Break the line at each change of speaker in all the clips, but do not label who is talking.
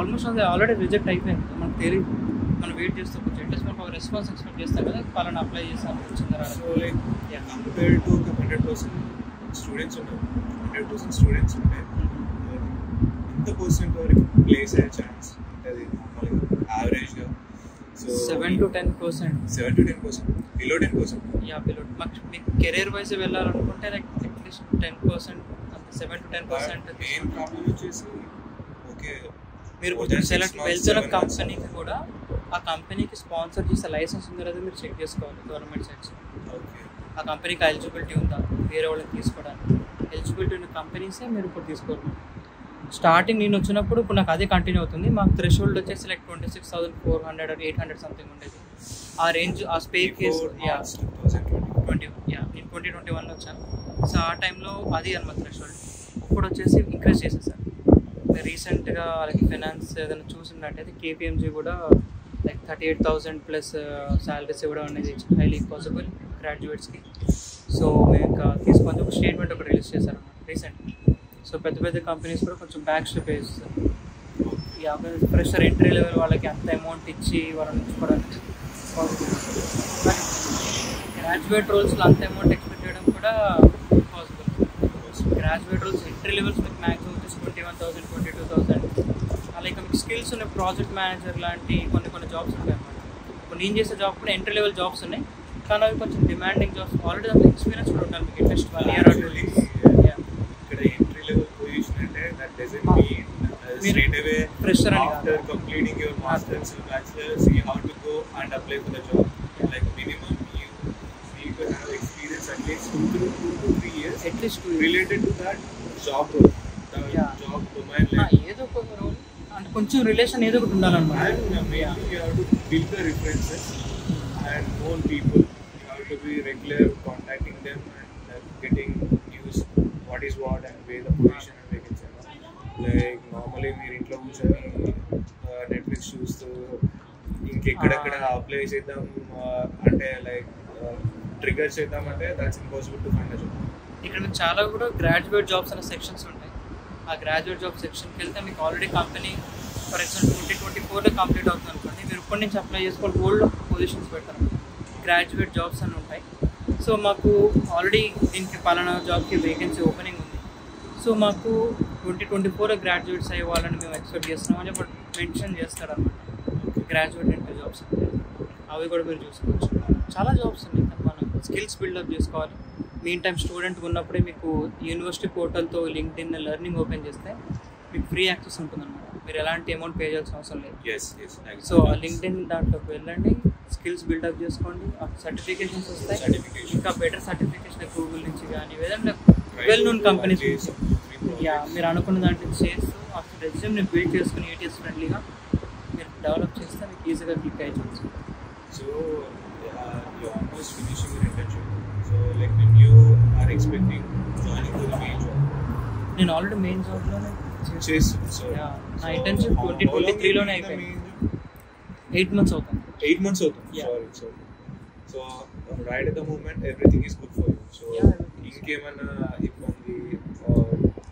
Almost అది already reject అయిపోయింది, మనకు తెలియదు. మనం వెయిట్ చేస్తూ కూర్చో అట్లీస్ట్ మనకు ఒక రెస్పాన్స్ ఎక్స్పెక్ట్ చేస్తాం కదా, వాళ్ళని అప్లై చేస్తాం వచ్చిందా.
So like compare to 100% students ఉన్నారు, 100% స్టూడెంట్స్ ఉంటే ఎంత పర్సెంట్ వరకు ప్లేస్ అయ్యే ఛాన్స్ ఉంటుంది నార్మల్గా యావరేజ్గా? So
7 to 10%.
7 to 10%, below 10%.
Yeah, below. మాకు మీకు కెరీర్ వైజ్ వెళ్ళాలనుకుంటే like at least 10%, 7 to 10%.
Main problem వచ్చేసి ఓకే
మీరు సెలెక్ట్ వెళ్తున్న కంపెనీకి కూడా ఆ కంపెనీకి స్పాన్సర్ చేసే లైసెన్స్ ఉందో లేదో మీరు చెక్ చేసుకోవాలి గవర్నమెంట్ సైట్స్.
ఓకే
ఆ కంపెనీకి ఎలిజిబిలిటీ ఉందా వేరే వాళ్ళకి తీసుకోవడానికి. ఎలిజిబిలిటీ ఉన్న కంపెనీసే మీరు ఇప్పుడు తీసుకోవాలి. స్టార్టింగ్ నేను వచ్చినప్పుడు ఇప్పుడు నాకు అదే కంటిన్యూ అవుతుంది. మాకు థ్రెషోల్డ్ వచ్చేసి లైక్ 26,400 or 800 సంథింగ్ ఉండేది. ఆ రేంజ్ ఆ స్పేస్ కేస్ 2021లో వచ్చాను. సో ఆ టైంలో అది అనమాట థ్రెషోల్డ్. ఇప్పుడు వచ్చేసి ఇంక్రీజ్ చేసేసారు. రీసెంట్గా వాళ్ళకి ఫైనాన్స్ ఏదైనా చూసినట్టయితే కేపీఎంజీ కూడా లైక్ 38,000 ప్లస్ శాలరీస్ ఇవ్వడం అనేది హైలీ పాసిబుల్ గ్రాడ్యుయేట్స్కి. సో మేము ఇంకా తీసుకొని ఒక స్టేట్మెంట్ ఒకటి రిలీజ్ చేశారు రీసెంట్గా. సో పెద్ద పెద్ద కంపెనీస్ కూడా కొంచెం బ్యాక్ స్టెప్ వేస్తారు. ఫ్రెషర్ ఎంట్రీ లెవెల్ వాళ్ళకి అంత అమౌంట్ ఇచ్చి వాళ్ళని ఉంచుకోవడానికి పాసిబుల్. గ్రాడ్యుయేట్ రోల్స్లో అంత అమౌంట్ ఎక్స్పెక్ట్ చేయడం కూడా possible. Graduate roles entry levels మీకు మ్యాక్సిమం వచ్చేసి 21,000, 22,000. అలాగే మీకు స్కిల్స్ ఉన్నాయి, ప్రాజెక్ట్ మేనేజర్ లాంటి కొన్ని జాబ్స్ ఉంటాయి అన్నమాట. ఇప్పుడు నేను చేసే జాబ్ కూడా ఎంట్రీ లెవెల్ జాబ్స్ ఉన్నాయి, కానీ అవి కొంచెం డిమాండింగ్ జాబ్స్. ఆల్రెడీ దాంట్లో ఎక్స్పీరియన్స్ కూడా ఉంటాను మీకు అట్లీస్ట్ 1 year or 2 years.
ఇక్కడ ఎంట్రీ లెవెల్ పొజిషన్ అంటే that doesn't mean straight away after completing your masters or bachelors you have to go and apply for the job. Like minimum you need to have experience at least 2 to 3 years
at least 2 years
related to that job role, the job domain.
ఏదో ఒక role అంటే కొంచెం relation ఏదో ఒకటి ఉండాలన్నమాట.
And mainly you have to build the references and known people. You have to be regular contacting them and getting news what is what and where the position and vacancy. Like normally మీరు ఇంట్లో కూర్చొని Netflix చూస్తూ ఇంకెక్కడెక్కడ apply చేద్దాం అంటే like trigger చేద్దామంటే that's impossible to find a job.
ఇక్కడ మీకు చాలా కూడా గ్రాడ్యుయేట్ జాబ్స్ అనే సెక్షన్స్ ఉంటాయి. ఆ గ్రాడ్యుయేట్ జాబ్ సెక్షన్కి వెళ్తే మీకు ఆల్రెడీ కంపెనీ ఫర్ ఎగ్జాంపుల్ 2024లో కంప్లీట్ అవుతుంది అనుకోండి, మీరు ఇప్పటి నుంచి అప్లై చేసుకోవాలి. గోల్డ్ పొజిషన్స్ పెడతారు, గ్రాడ్యుయేట్ జాబ్స్ అని ఉంటాయి. సో మాకు ఆల్రెడీ దీనికి పలానా జాబ్కి వేకెన్సీ ఓపెనింగ్ ఉంది, సో మాకు 2024 గ్రాడ్యుయేట్స్ అయ్యే వాళ్ళని మేము ఎక్స్పెక్ట్ చేస్తున్నామని ఇప్పుడు మెన్షన్ చేస్తారన్నమాట. గ్రాడ్యుయేట్ ఇంటర్ జాబ్స్ అవి కూడా మీరు చూసుకోవచ్చు. చాలా జాబ్స్ ఉన్నాయి, కానీ మనం స్కిల్స్ బిల్డప్ చేసుకోవాలి. మీన్ టైం స్టూడెంట్ ఉన్నప్పుడే మీకు యూనివర్సిటీ పోర్టల్తో లింక్డ్ఇన్ లెర్నింగ్ ఓపెన్ చేస్తే మీకు ఫ్రీ యాక్సెస్ ఉంటుందన్నమాట. మీరు ఎలాంటి అమౌంట్ పే చేయాల్సిన అవసరం లేదు. సో ఆ లింక్డ్ఇన్ దాంట్లోకి వెళ్ళండి, స్కిల్స్ బిల్డప్ చేసుకోండి. సర్టిఫికేషన్స్ వస్తాయి, ఇంకా బెటర్ సర్టిఫికేషన్ గూగుల్ నుంచి కానీ ఏదైనా వెల్ నోన్ కంపెనీస్ మీరు అనుకున్న దాంట్లో చేస్తూ ఆ రెజ్యూమ్ని బిల్డ్ చేసుకుని ఏటీఎస్ ఫ్రెండ్లీగా మీరు డెవలప్ చేస్తే మీకు ఈజీగా క్లిక్ అయ్యచ్చు.
So you almost finishing your internship. So like when you are expecting joining to the main job?
నేను ఆల్రెడీ మెయిన్ జాబ్లోనే
చేస్తాను. సో
నా ఇంటర్న్షిప్ 2023లోనే అయిపోయింది. 8 months అవుతుంది.
8 months అవుతుంది. Sorry. So right at the moment everything is good for you. So ఇంకేమైనా ఇబ్బంది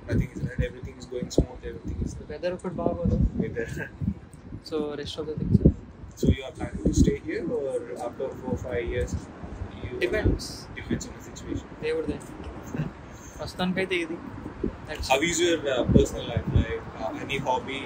nothing is right, everything is going smooth, everything is
weather ఒకటి బాగోదు. So rest of the things.
So you are planning to stay here or after 4-5 years?
Depends
on the situation.
దేవుడి ప్రస్తుతానికైతే ఇది.
How is your personal life? Like any hobby